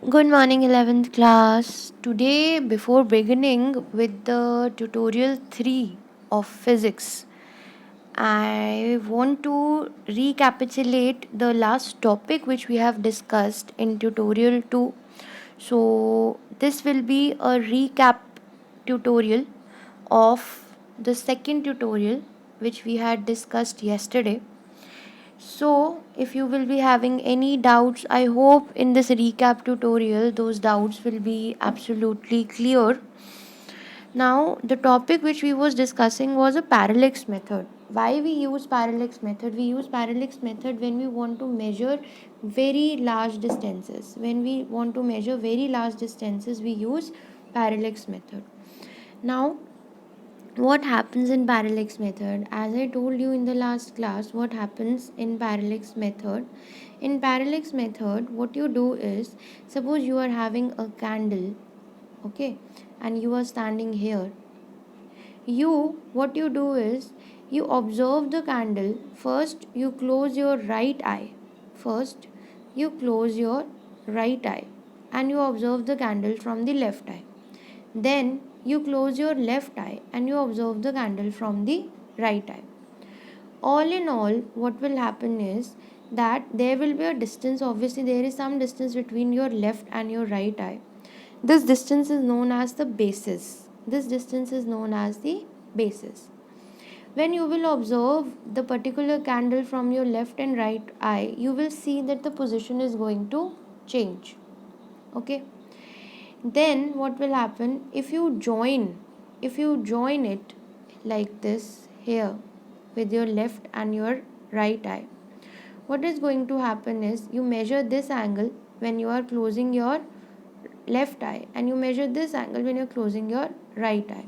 Good morning, 11th class. Today, before beginning with the tutorial 3 of physics, I want to recapitulate the last topic which we have discussed in tutorial 2. So, this will be a recap tutorial of the second tutorial which we had discussed yesterday. So, if you will be having any doubts, I hope in this recap tutorial those doubts will be absolutely clear. Now, the topic which we was discussing was a parallax method. Why we use parallax method? We use parallax method when we want to measure very large distances. When we want to measure very large distances, we use parallax method. Now, what happens in parallax method? As I told you in the last class, what happens in parallax method? In parallax method, what you do is, suppose you are having a candle, okay, and you are standing here. What you do is, you observe the candle. First you close your right eye. First you close your right eye and you observe the candle from the left eye. Then you close your left eye and you observe the candle from the right eye. All in all, what will happen is that there will be a distance. Obviously, there is some distance between your left and your right eye. This distance is known as the basis. This distance is known as the basis. When you will observe the particular candle from your left and right eye, you will see that the position is going to change. Okay. Then what will happen if you join it like this here with your left and your right eye, what is going to happen is you measure this angle when you are closing your left eye and you measure this angle when you're closing your right eye.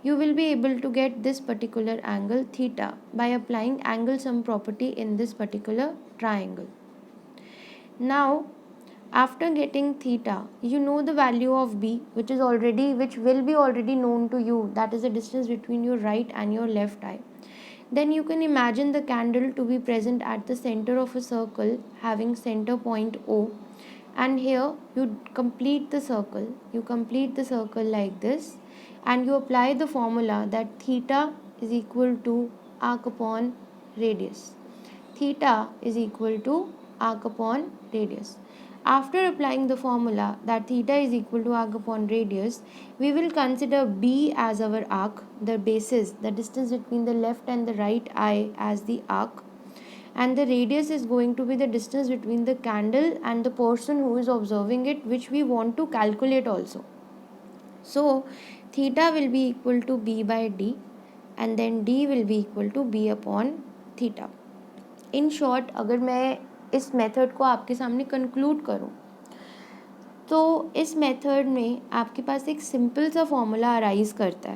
You will be able to get this particular angle theta by applying angle sum property in this particular triangle. Now, after getting theta, you know the value of b, which will be already known to you, that is the distance between your right and your left eye. Then you can imagine the candle to be present at the center of a circle having center point O, and here you complete the circle. You complete the circle like this and you apply the formula that theta is equal to arc upon radius. Theta is equal to arc upon radius. After applying the formula that theta is equal to arc upon radius, we will consider B as our arc, the basis, the distance between the left and the right eye as the arc, and the radius is going to be the distance between the candle and the person who is observing it, which we want to calculate also. So, theta will be equal to B by D and then D will be equal to B upon theta. In short अगर मैं इस method को आपके सामने conclude करूं तो इस method में आपके पास एक सिंपल सा फॉर्मूला अराइज करता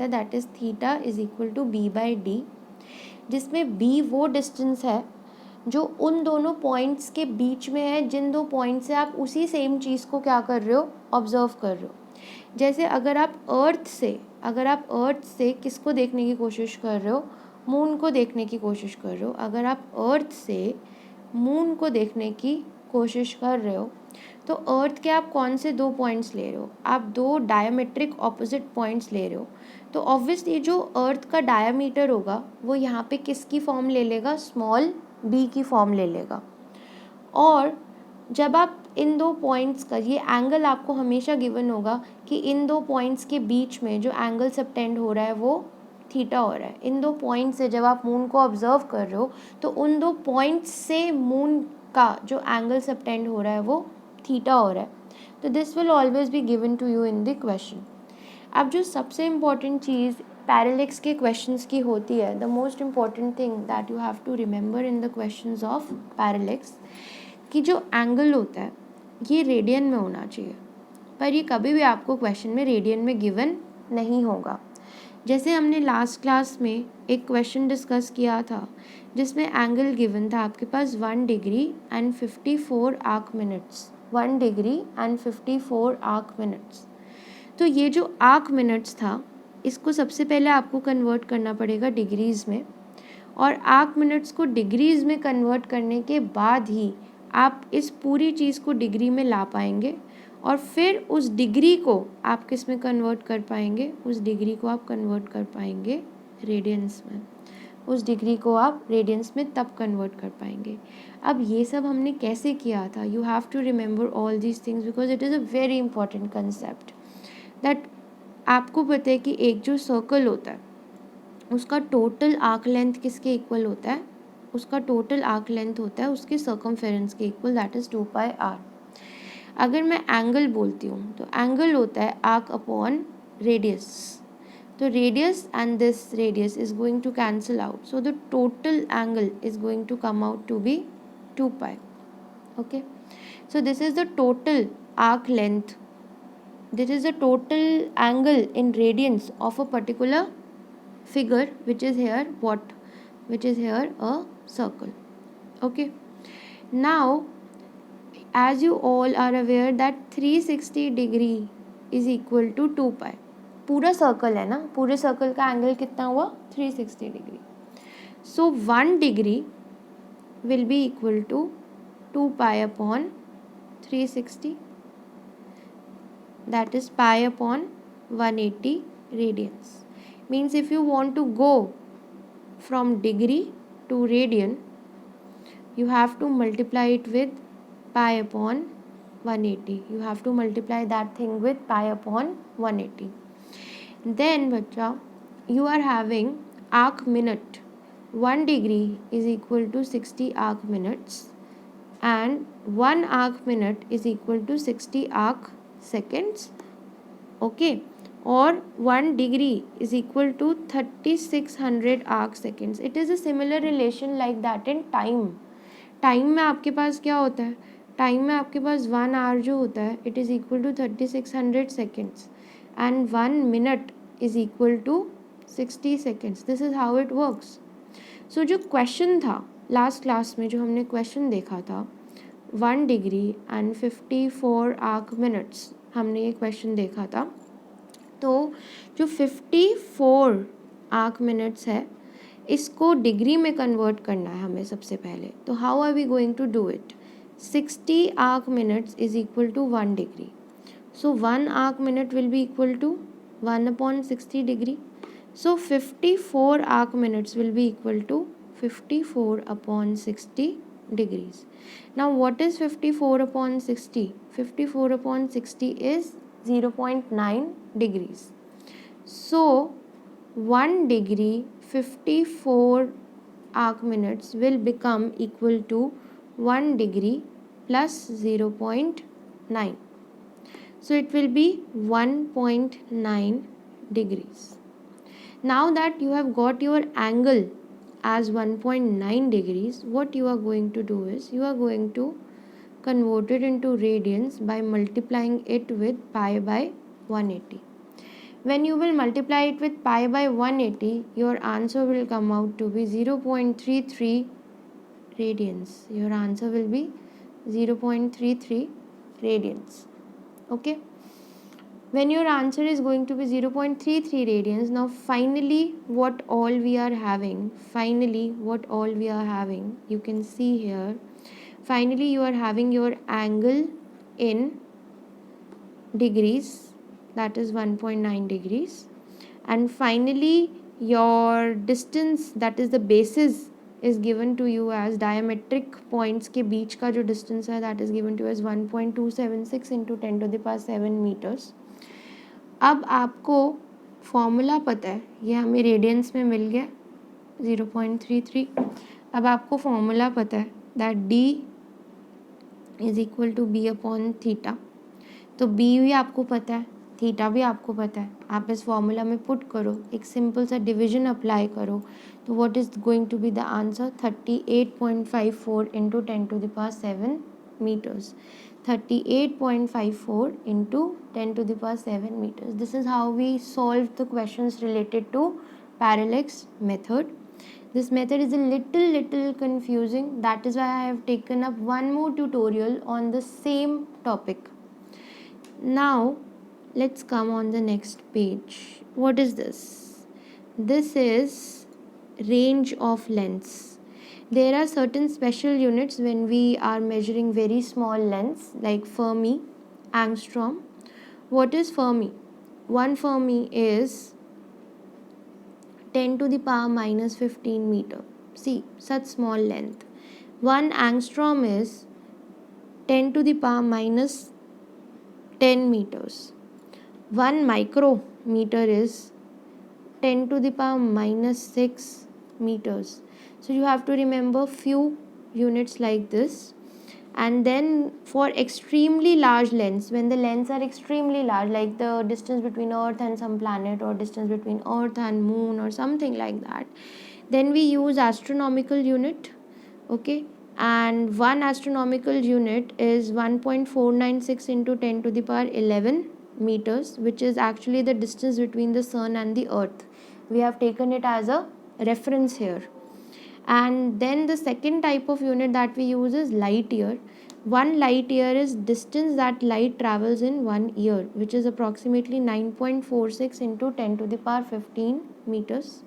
है that is theta is equal to B by D, जिसमें बी वो डिस्टेंस है जो उन दोनों पॉइंट्स के बीच में है जिन दो पॉइंट से आप उसी सेम चीज़ को क्या कर रहे हो, ऑब्जर्व कर रहे हो. जैसे अगर आप अर्थ से किसको देखने की कोशिश कर रहे हो, मून को देखने की कोशिश कर रहे हो. अगर आप अर्थ से मून को देखने की कोशिश कर रहे हो तो अर्थ के आप कौन से दो पॉइंट्स ले रहे हो, आप दो डायमेट्रिक ऑपोजिट पॉइंट्स ले रहे हो. तो ऑब्वियसली जो अर्थ का डायमीटर होगा वो यहाँ पे किसकी फॉर्म ले लेगा, स्मॉल बी की फॉर्म ले लेगा. और जब आप इन दो पॉइंट्स का ये एंगल आपको हमेशा गिवन होगा कि इन दो पॉइंट्स के बीच में जो एंगल सबटेंड हो रहा है वो थीटा हो रहा है. इन दो पॉइंट से जब आप मून को ऑब्जर्व कर रहे हो तो उन दो पॉइंट्स से मून का जो एंगल सबटेंड हो रहा है वो थीटा हो रहा है. तो this will always be given to you in the question. अब जो सबसे इम्पॉर्टेंट चीज़ पैरेलैक्स के क्वेश्चंस की होती है, the most important thing that you have to remember in the questions of parallax, कि जो एंगल होता है ये रेडियन में होना चाहिए, पर ये कभी भी आपको क्वेश्चन में रेडियन में गिवन नहीं होगा. जैसे हमने लास्ट क्लास में एक क्वेश्चन डिस्कस किया था जिसमें एंगल गिवन था आपके पास 1 degree and 54 arc minutes, 1 degree and 54 arc minutes. तो ये जो आर्क मिनट्स था इसको सबसे पहले आपको कन्वर्ट करना पड़ेगा डिग्रीज़ में, और आर्क मिनट्स को डिग्रीज़ में कन्वर्ट करने के बाद ही आप इस पूरी चीज़ को डिग्री में ला पाएंगे और फिर उस डिग्री को आप किस में कन्वर्ट कर पाएंगे, उस डिग्री को आप कन्वर्ट कर पाएंगे रेडियंस में, उस डिग्री को आप रेडियंस में तब कन्वर्ट कर पाएंगे। अब ये सब हमने कैसे किया था, you have to remember all these things because it is a very important concept that आपको पता है कि एक जो सर्कल होता है उसका टोटल आर्क लेंथ किसके इक्वल होता है, उसका टोटल आर्क लेंथ होता है उसके सर्कमफेरेंस के इक्वल, दैट इज़ 2πr। अगर मैं एंगल बोलती हूँ तो एंगल होता है आर्क अपॉन रेडियस, तो radius and this radius is going to cancel out, so the total angle is going to come out to be 2π। okay, so this is the total arc length, this is the total angle in radians of a particular figure which is here what, which is here a circle. Okay, now as you all are aware that 360 degree is equal to 2π, पूरा circle है ना, पूरे circle का angle कितना हुआ 360 degree, so 1 degree will be equal to 2π upon 360, that is pi upon 180 radians. Means if you want to go from degree to radian, you have to multiply it with pi upon 180, you have to multiply that thing with pi upon 180. Then bachcha, you are having arc minute, 1 degree is equal to 60 arc minutes and 1 arc minute is equal to 60 arc seconds. Okay, or 1 degree is equal to 3600 arc seconds. It is a similar relation like that in time. Time में आपके पास क्या होता है, time में आपके पास 1 our जो होता है it is equal to 3600 seconds and 1 minute is equal to 60 seconds, this is how it works. So जो क्वेश्चन था लास्ट क्लास में, जो हमने क्वेश्चन देखा था 1 डिग्री एंड 54 आर्क मिनट्स, हमने ये क्वेश्चन देखा था. तो जो 54 आर्क मिनट्स है इसको डिग्री में कन्वर्ट करना है हमें सबसे पहले. तो how are we going to do it, 60 arc minutes is equal to 1 degree, so 1 arc minute will be equal to 1 upon 60 degree, so 54 arc minutes will be equal to 54 upon 60 degrees. Now what is 54 upon 60? 54 upon 60 is 0.9 degrees. So 1 degree 54 arc minutes will become equal to 1 degree plus 0.9. So it will be 1.9 degrees. Now that you have got your angle as 1.9 degrees, what you are going to do is you are going to convert it into radians by multiplying it with pi by 180. When you will multiply it with pi by 180, your answer will come out to be 0.33 radians. Your answer will be 0.33 radians. Okay. When your answer is going to be 0.33 radians, now finally what all we are having, you can see here, finally you are having your angle in degrees, that is 1.9 degrees, and finally your distance, that is the basis, is given to you as diametric points के बीच का जो distance है, that is given to you as 1.276 into 10 to the power 7 meters. अब आपको formula पता है, ये हमें रेडियंस में मिल गया 0.33. अब आपको फॉर्मूला पता है that d is equal to B upon theta, तो b भी आपको पता है, थीटा भी आपको पता है. आप इस फॉर्मूला में पुट करो, एक सिंपल सा डिवीजन अप्लाई करो, तो what is going to be the answer 38.54 into 10 to the power 7 meters. 38.54 into 10 to the power 7 meters. This is how we solved the questions related to parallax method. This method is a little confusing. That is why I have taken up one more tutorial on the same topic. Now let's come on the next page. What is this? This is range of lengths. There are certain special units when we are measuring very small lengths like Fermi, angstrom. What is Fermi? One Fermi is 10 to the power minus 15 meter. See, such small length. 1 angstrom is 10 to the power minus 10 meters. 1 micrometer is 10 to the power minus 6 meters. So you have to remember few units like this. And then for extremely large lengths, when the lengths are extremely large, like the distance between Earth and some planet, or distance between Earth and Moon, or something like that, then we use astronomical unit. Okay, and one astronomical unit is 1.496 into 10 to the power 11 meters, which is actually the distance between the sun and the earth. We have taken it as a reference here. And then the second type of unit that we use is light year. 1 light year is distance that light travels in 1 year, which is approximately 9.46 into 10 to the power 15 meters.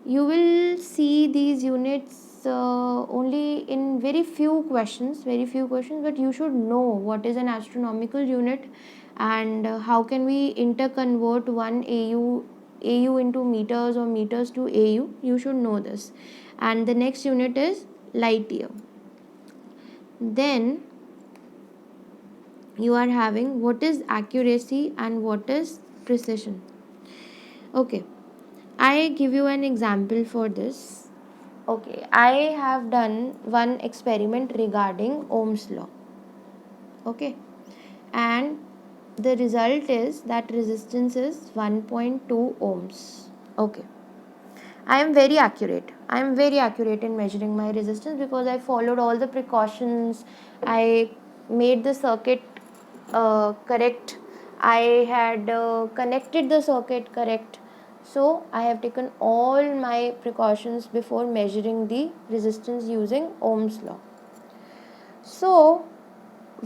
You will see these units only in very few questions, but you should know what is an astronomical unit, and how can we interconvert one AU into meters, or meters to AU. You should know this. And the next unit is light year. Then you are having what is accuracy and what is precision. Okay, I give you an example for this. Okay, I have done one experiment regarding Ohm's law. Okay, and the result is that resistance is 1.2 ohms. Okay, I am very accurate. I am very accurate in measuring my resistance because I followed all the precautions. I made the circuit correct. I had connected the circuit correct. So I have taken all my precautions before measuring the resistance using Ohm's law. So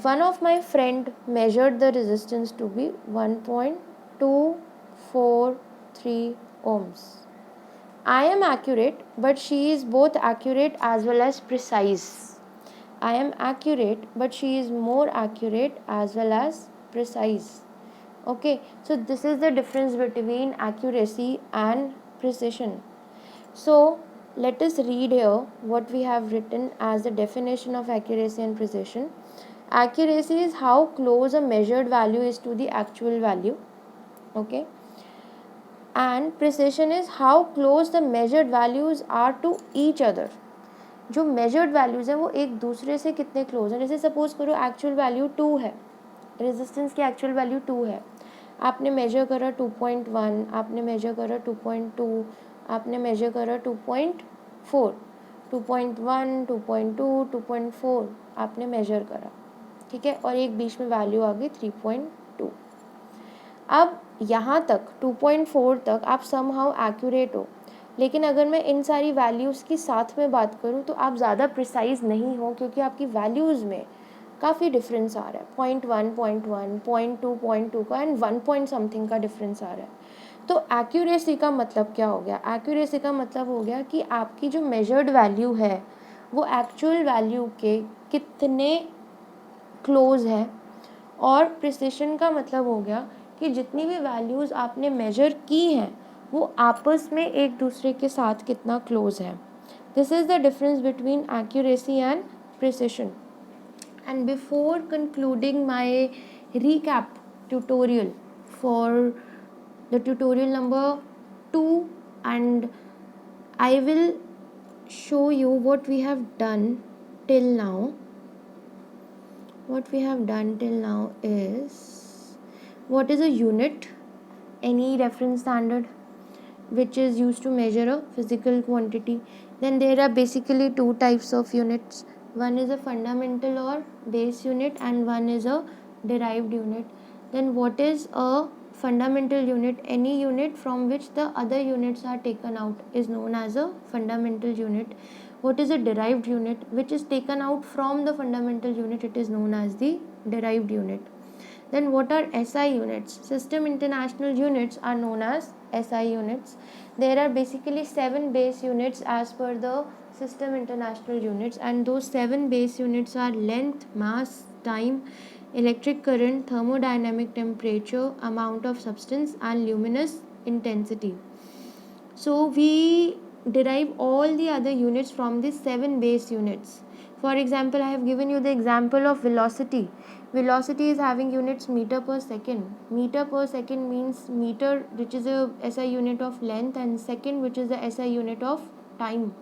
one of my friend measured the resistance to be 1.243 ohms. I am accurate, but she is both accurate as well as precise. I am accurate, but she is more accurate as well as precise. Okay, so this is the difference between accuracy and precision. So let us read here what we have written as the definition of accuracy and precision. Accuracy is how close a measured value is to the actual value. Okay, and precision is how close the measured values are to each other. जो measured values हैं वो एक दूसरे से कितने close हैं. जैसे suppose करो actual value 2 है, resistance की actual value 2 है, आपने measure करा 2.1, आपने measure करा 2.2, आपने measure करा 2.4, 2.1, 2.2, 2.4 आपने measure करा, ठीक है, और एक बीच में value आ गई 3.2. अब यहाँ तक 2.4 तक आप somehow accurate हो, लेकिन अगर मैं इन सारी वैल्यूज़ की साथ में बात करूँ तो आप ज़्यादा प्रिसाइज नहीं हो, क्योंकि आपकी वैल्यूज़ में काफ़ी डिफरेंस आ रहा है. 0.1, 0.1, 0.2, 0.2 का एंड 1 पॉइंट समथिंग का डिफरेंस आ रहा है. तो एक्यूरेसी का मतलब क्या हो गया? एक्यूरेसी का मतलब हो गया कि आपकी जो मेजर्ड वैल्यू है वो एक्चुअल वैल्यू के कितने क्लोज है. और प्रिसिशन का मतलब हो गया कि जितनी भी वैल्यूज़ आपने मेजर की हैं वो आपस में एक दूसरे के साथ कितना क्लोज है. This is the difference between accuracy and precision. And before concluding my recap tutorial for the tutorial number 2, and I will show you what we have done till now. What we have done till now is, what is a unit? Any reference standard which is used to measure a physical quantity. Then there are basically two types of units. One is a fundamental or base unit, and one is a derived unit. Then what is a fundamental unit? Any unit from which the other units are taken out is known as a fundamental unit. What is a derived unit? Which is taken out from the fundamental unit, it is known as the derived unit. Then what are SI units? System International Units are known as SI units. There are basically 7 base units as per the system international units, and those 7 base units are length, mass, time, electric current, thermodynamic temperature, amount of substance, and luminous intensity. So we derive all the other units from the 7 base units. For example, I have given you the example of velocity. Velocity is having units meter per second. Meter per second means meter, which is a SI unit of length, and second, which is the SI unit of time.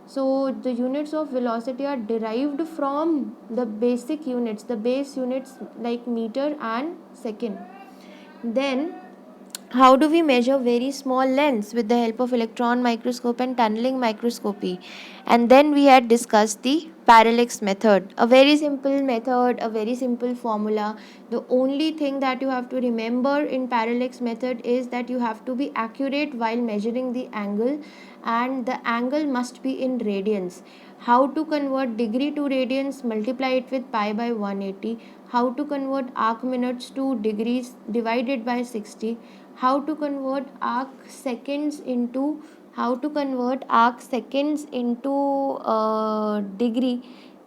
So the units of velocity are derived from the basic units, the base units like meter and second. Then how do we measure very small lengths? With the help of electron microscope and tunneling microscopy. And then we had discussed the parallax method, a very simple method, a very simple formula. The only thing that you have to remember in parallax method is that you have to be accurate while measuring the angle, and the angle must be in radians. How to convert degree to radians? Multiply it with pi by 180. How to convert arc minutes to degrees? Divided by 60. How to convert arc seconds into degree?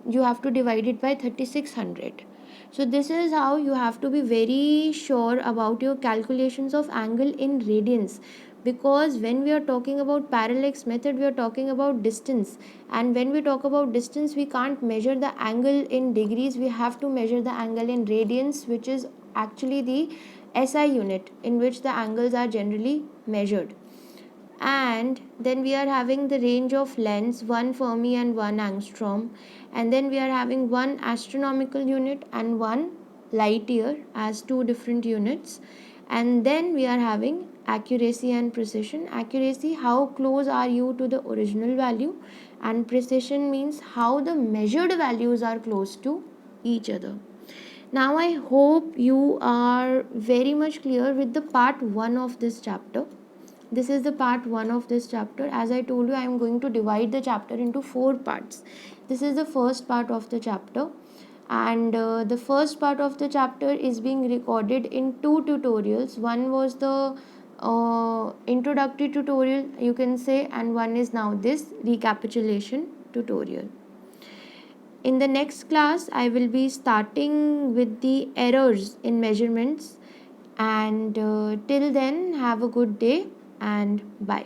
You have to divide it by 3600. So this is how you have to be very sure about your calculations of angle in radians, because when we are talking about parallax method, we are talking about distance, and when we talk about distance, we can't measure the angle in degrees, we have to measure the angle in radians, which is actually the SI unit in which the angles are generally measured. And then we are having the range of lengths, 1 Fermi and 1 angstrom, and then we are having 1 astronomical unit and 1 light year as 2 different units. And then we are having accuracy and precision. Accuracy, how close are you to the original value, and precision means how the measured values are close to each other. Now I hope you are very much clear with the part 1 of this chapter. This is the part 1 of this chapter. As I told you, I am going to divide the chapter into 4 parts. This is the first part of the chapter, and the first part of the chapter is being recorded in 2 tutorials. One was the introductory tutorial, you can say, and one is now this recapitulation tutorial. In the next class, I will be starting with the errors in measurements, and till then, have a good day and bye.